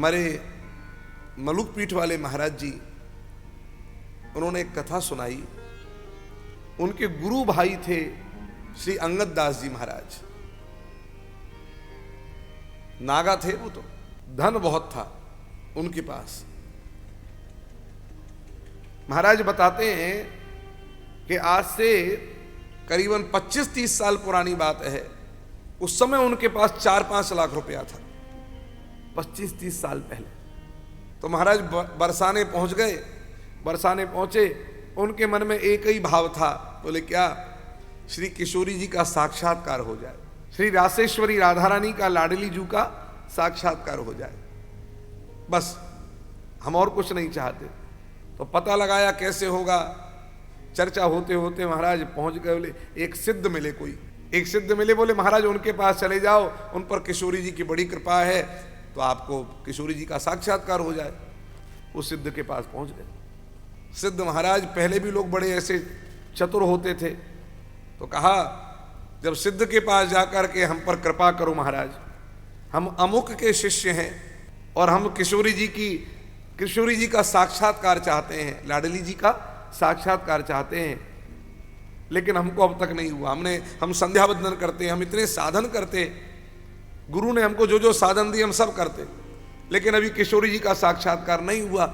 हमारे मलुक पीठ वाले महाराज जी, उन्होंने एक कथा सुनाई। उनके गुरु भाई थे श्री अंगद दास जी महाराज। नागा थे वो, तो धन बहुत था उनके पास। महाराज बताते हैं कि आज से करीबन 25-30 साल पुरानी बात है। उस समय उनके पास 4-5 लाख रुपया था, 25-30 साल पहले। तो महाराज बरसाने पहुंच गए। बरसाने पहुंचे, उनके मन में एक ही भाव था, बोले क्या श्री किशोरी जी का साक्षात्कार हो जाए, श्री रासेश्वरी राधा रानी का, लाडली जू का साक्षात्कार हो जाए, बस हम और कुछ नहीं चाहते। तो पता लगाया कैसे होगा। चर्चा होते होते महाराज पहुंच गए। बोले एक सिद्ध मिले, कोई एक सिद्ध मिले। बोले महाराज उनके पास चले जाओ, उन पर किशोरी जी की बड़ी कृपा है, तो आपको किशोरी जी का साक्षात्कार हो जाए। उस सिद्ध के पास पहुंच गए। सिद्ध महाराज पहले भी लोग बड़े ऐसे चतुर होते थे, तो कहा जब सिद्ध के पास जाकर के हम पर कृपा करो महाराज, हम अमुक के शिष्य हैं और हम किशोरी जी का साक्षात्कार चाहते हैं, लाडली जी का साक्षात्कार चाहते हैं, लेकिन हमको अब तक नहीं हुआ। हम संध्या वंदन करते, हम इतने साधन करते, गुरु ने हमको जो जो साधन दिए हम सब करते, लेकिन अभी किशोरी जी का साक्षात्कार नहीं हुआ।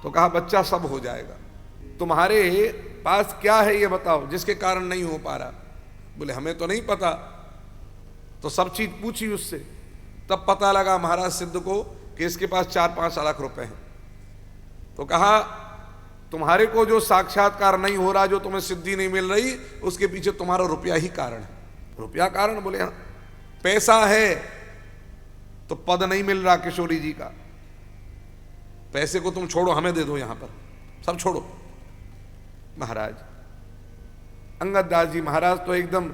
तो कहा बच्चा सब हो जाएगा, तुम्हारे पास क्या है ये बताओ जिसके कारण नहीं हो पा रहा। बोले हमें तो नहीं पता। तो सब चीज पूछी उससे, तब पता लगा महाराज सिद्ध को कि इसके पास 4-5 लाख रुपए हैं। तो कहा तुम्हारे को जो साक्षात्कार नहीं हो रहा, जो तुम्हें सिद्धि नहीं मिल रही, उसके पीछे तुम्हारा रुपया ही कारण है। रुपया कारण? बोले हाँ। पैसा है तो पद नहीं मिल रहा किशोरी जी का, पैसे को तुम छोड़ो, हमें दे दो, यहां पर सब छोड़ो। महाराज अंगद दास जी महाराज तो एकदम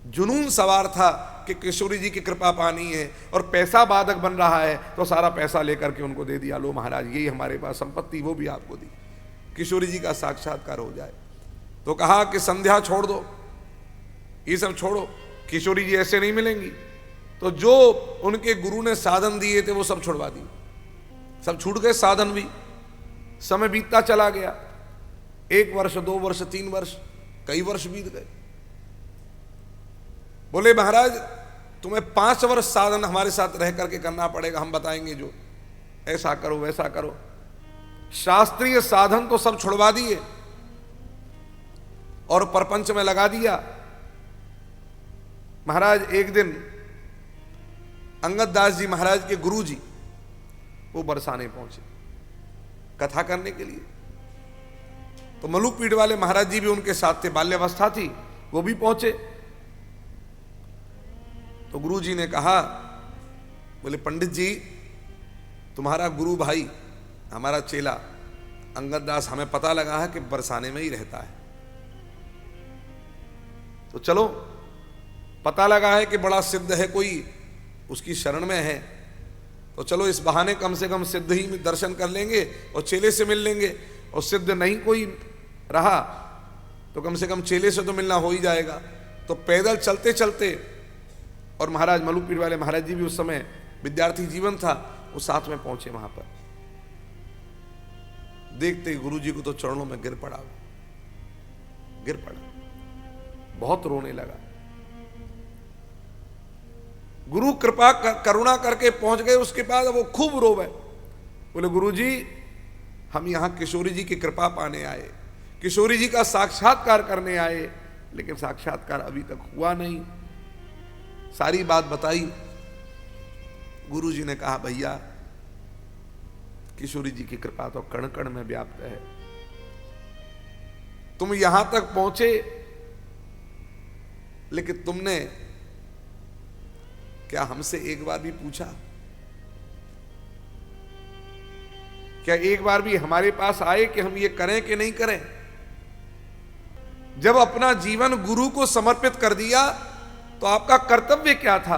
जुनून सवार था कि किशोरी जी की कृपा पानी है और पैसा बाधक बन रहा है, तो सारा पैसा लेकर के उनको दे दिया, लो महाराज यही हमारे पास संपत्ति, वो भी आपको दी, किशोरी जी का साक्षात्कार हो जाए। तो कहा कि संध्या छोड़ दो, ये सब छोड़ो, किशोरी जी ऐसे नहीं मिलेंगी। तो जो उनके गुरु ने साधन दिए थे वो सब छुड़वा दिए, सब छूट गए साधन भी। समय बीतता चला गया, 1 वर्ष 2 वर्ष 3 वर्ष, कई वर्ष बीत गए। बोले महाराज तुम्हें 5 वर्ष साधन हमारे साथ रह करके करना पड़ेगा, हम बताएंगे जो, ऐसा करो वैसा करो। शास्त्रीय साधन तो सब छुड़वा दिए और परपंच में लगा दिया। महाराज एक दिन अंगद दास जी महाराज के गुरु जी वो बरसाने पहुंचे कथा करने के लिए। तो मलुक पीठ वाले महाराज जी भी उनके साथ थे, बाल्यावस्था थी, वो भी पहुंचे। तो गुरु जी ने कहा, बोले पंडित जी तुम्हारा गुरु भाई, हमारा चेला अंगद दास, हमें पता लगा है कि बरसाने में ही रहता है, तो चलो, पता लगा है कि बड़ा सिद्ध है, कोई उसकी शरण में है, तो चलो इस बहाने कम से कम सिद्ध ही में दर्शन कर लेंगे और चेले से मिल लेंगे, और सिद्ध नहीं कोई रहा तो कम से कम चेले से तो मिलना हो ही जाएगा। तो पैदल चलते चलते, और महाराज मलुक पीठ वाले महाराज जी भी उस समय विद्यार्थी जीवन था, वो साथ में पहुंचे वहां पर। देखते ही गुरु जी को तो चरणों में गिर पड़ा, बहुत रोने लगा। गुरु कृपा करुणा करके पहुंच गए, उसके बाद वो खूब रोवे। बोले गुरु जी हम यहां किशोरी जी की कृपा पाने आए, किशोरी जी का साक्षात्कार करने आए, लेकिन साक्षात्कार अभी तक हुआ नहीं। सारी बात बताई। गुरु जी ने कहा भैया किशोरी जी की कृपा तो कण कण में व्याप्त है, तुम यहां तक पहुंचे, लेकिन तुमने क्या हमसे एक बार भी पूछा? क्या एक बार भी हमारे पास आए कि हम ये करें कि नहीं करें? जब अपना जीवन गुरु को समर्पित कर दिया तो आपका कर्तव्य क्या था?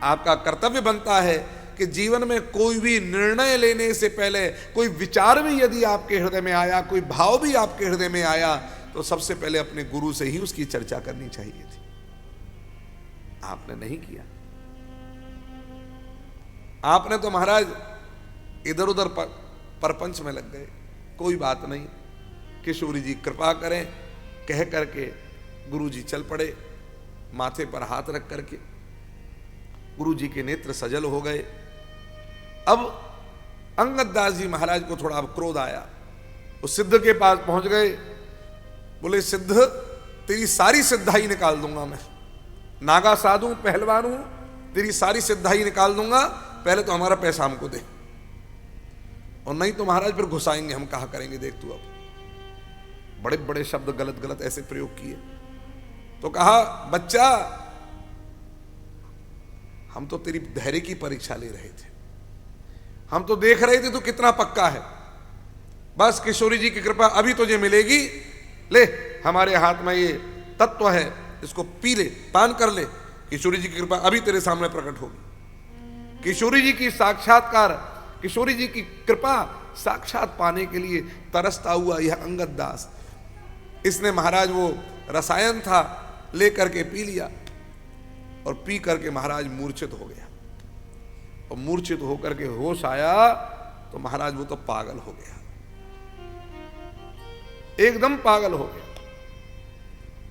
आपका कर्तव्य बनता है कि जीवन में कोई भी निर्णय लेने से पहले, कोई विचार भी यदि आपके हृदय में आया, कोई भाव भी आपके हृदय में आया, तो सबसे पहले अपने गुरु से ही उसकी चर्चा करनी चाहिए थी। आपने नहीं किया। आपने तो महाराज इधर उधर परपंच में लग गए। कोई बात नहीं, किशोरी जी कृपा करें कह करके गुरु जी चल पड़े, माथे पर हाथ रख करके। गुरु जी के नेत्र सजल हो गए। अब अंगद दास जी महाराज को थोड़ा अब क्रोध आया। वो सिद्ध के पास पहुंच गए, बोले सिद्ध तेरी सारी सिद्धाई निकाल दूंगा मैं, नागा साधु पहलवान हूं, तेरी सारी सिद्धाई निकाल दूंगा, पहले तो हमारा पैसा हमको दे, और नहीं तो महाराज फिर घुसाएंगे हम, कहा करेंगे देख तू। अब बड़े बड़े शब्द गलत गलत ऐसे प्रयोग किए। तो कहा बच्चा हम तो तेरी धैर्य की परीक्षा ले रहे थे, हम तो देख रहे थे तू कितना पक्का है। बस किशोरी जी की कृपा अभी तुझे मिलेगी, ले हमारे हाथ में ये तत्व है, इसको पी ले, पान कर ले, किशोरी जी की कृपा अभी तेरे सामने प्रकट होगी। किशोरी जी की साक्षात्कार, किशोरी जी की कृपा साक्षात पाने के लिए तरसता हुआ यह अंगद दास, इसने महाराज वो रसायन था लेकर के पी लिया, और पी करके महाराज मूर्छित हो गया। और मूर्छित होकर के होश आया तो महाराज वो तो पागल हो गया, एकदम पागल हो गया।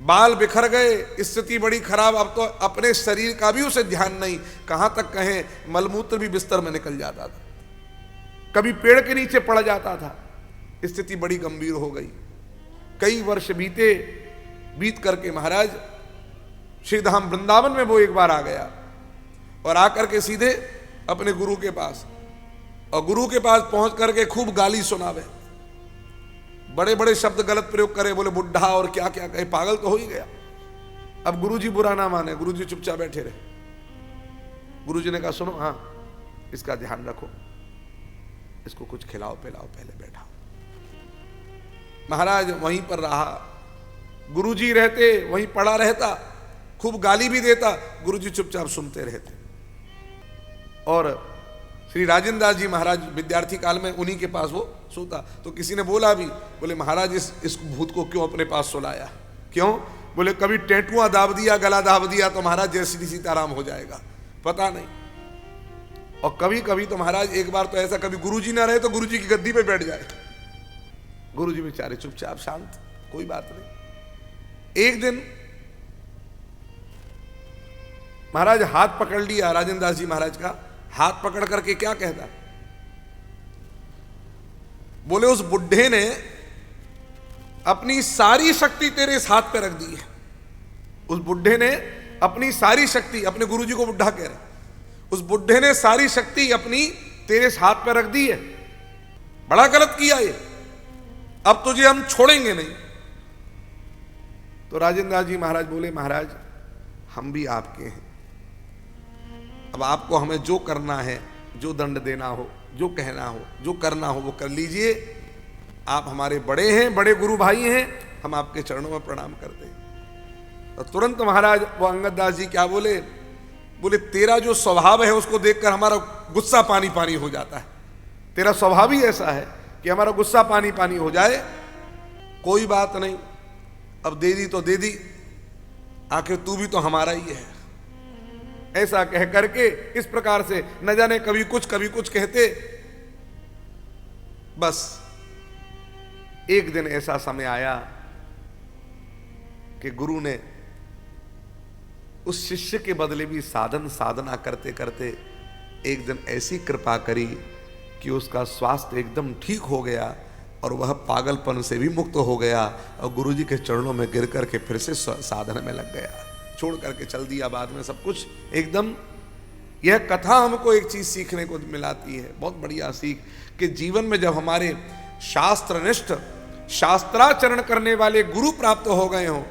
बाल बिखर गए, स्थिति बड़ी खराब। अब तो अपने शरीर का भी उसे ध्यान नहीं, कहां तक कहें मलमूत्र भी बिस्तर में निकल जाता था, कभी पेड़ के नीचे पड़ जाता था। स्थिति बड़ी गंभीर हो गई। कई वर्ष बीत करके महाराज श्रीधाम वृंदावन में वो एक बार आ गया, और आकर के सीधे अपने गुरु के पास, और गुरु के पास पहुंच करके खूब गाली सुनावे, बड़े बड़े शब्द गलत प्रयोग करे, बोले बुढ़ा और क्या क्या कहे, पागल तो हो ही गया। अब गुरु जी बुरा ना माने, गुरु जी चुपचाप बैठे रहे। गुरु जी ने कहा सुनो, हाँ इसका ध्यान रखो, इसको कुछ खिलाओ पिलाओ, पहले बैठाओ। महाराज वहीं पर रहा, गुरु जी रहते वहीं पड़ा रहता, खूब गाली भी देता, गुरु जी चुपचाप सुनते रहते। और श्री राजेंद्र दास जी महाराज विद्यार्थी काल में उन्हीं के पास वो सोता। तो किसी ने बोला भी, बोले महाराज इस भूत को क्यों अपने पास सुलाया, क्यों? बोले कभी टेटुआ दाब दिया, गला दाब दिया तो महाराज जैसी सीताराम हो जाएगा, पता नहीं। और कभी कभी तो महाराज एक बार तो ऐसा, कभी गुरुजी ना रहे तो गुरुजी की गद्दी पे बैठ जाए, गुरुजी बेचारे चुपचाप शांत, कोई बात नहीं। एक दिन महाराज हाथ पकड़ लिया, राजेंद्र दास जी महाराज का हाथ पकड़ करके क्या कहता, बोले उस बुढ़े ने अपनी सारी शक्ति तेरे इस हाथ पे रख दी है। उस बुढ़े ने अपनी सारी शक्ति, अपने गुरुजी को बुढ़ा कह रहा, उस बुढ़े ने सारी शक्ति अपनी तेरे इस हाथ पे रख दी है, बड़ा गलत किया ये, अब तुझे हम छोड़ेंगे नहीं। तो राजेंद्र दास जी महाराज बोले महाराज हम भी आपके हैं, अब आपको हमें जो करना है, जो दंड देना हो, जो कहना हो, जो करना हो वो कर लीजिए, आप हमारे बड़े हैं, बड़े गुरु भाई हैं, हम आपके चरणों में प्रणाम करते हैं। तो तुरंत महाराज वो अंगद दास जी क्या बोले, बोले तेरा जो स्वभाव है उसको देखकर हमारा गुस्सा पानी पानी हो जाता है, तेरा स्वभाव ही ऐसा है कि हमारा गुस्सा पानी पानी हो जाए। कोई बात नहीं, अब दे दी तो दे दी, आखिर तू भी तो हमारा ही है। ऐसा कह करके इस प्रकार से न जाने कभी कुछ कहते। बस एक दिन ऐसा समय आया कि गुरु ने उस शिष्य के बदले भी साधना करते करते एक दिन ऐसी कृपा करी कि उसका स्वास्थ्य एकदम ठीक हो गया, और वह पागलपन से भी मुक्त हो गया, और गुरु जी के चरणों में गिर करके फिर से साधना में लग गया, छोड़ करके चल दिया बाद में सब कुछ एकदम। यह कथा हमको एक चीज सीखने को मिलाती है, बहुत बढ़िया सीख, कि जीवन में जब हमारे शास्त्रनिष्ठ शास्त्राचरण करने वाले गुरु प्राप्त हो गए हों,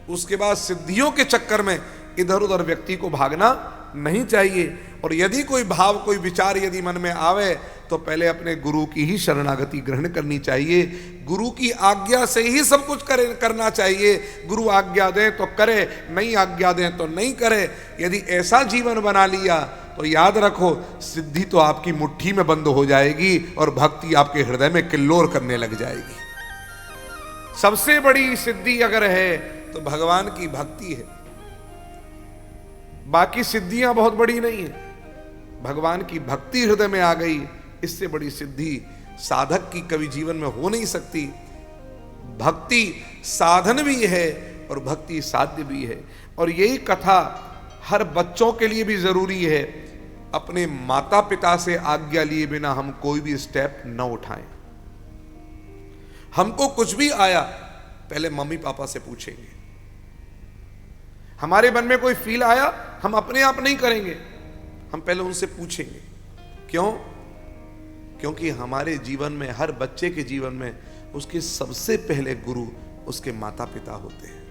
उसके बाद सिद्धियों के चक्कर में इधर उधर व्यक्ति को भागना नहीं चाहिए। और यदि कोई भाव, कोई विचार यदि मन में आवे तो पहले अपने गुरु की ही शरणागति ग्रहण करनी चाहिए। गुरु की आज्ञा से ही सब कुछ करना चाहिए। गुरु आज्ञा दें तो करे, नहीं आज्ञा दें तो नहीं करे। यदि ऐसा जीवन बना लिया तो याद रखो, सिद्धि तो आपकी मुट्ठी में बंद हो जाएगी और भक्ति आपके हृदय में किल्लोर करने लग जाएगी। सबसे बड़ी सिद्धि अगर है तो भगवान की भक्ति है। बाकी सिद्धियां बहुत बड़ी नहीं है, भगवान की भक्ति हृदय में आ गई, इससे बड़ी सिद्धि साधक की कभी जीवन में हो नहीं सकती। भक्ति साधन भी है और भक्ति साध्य भी है। और यही कथा हर बच्चों के लिए भी जरूरी है। अपने माता पिता से आज्ञा लिए बिना हम कोई भी स्टेप न उठाएं। हमको कुछ भी आया पहले मम्मी पापा से पूछेंगे। हमारे मन में कोई फील आया हम अपने आप नहीं करेंगे, हम पहले उनसे पूछेंगे। क्यों? क्योंकि हमारे जीवन में, हर बच्चे के जीवन में उसके सबसे पहले गुरु उसके माता पिता होते हैं।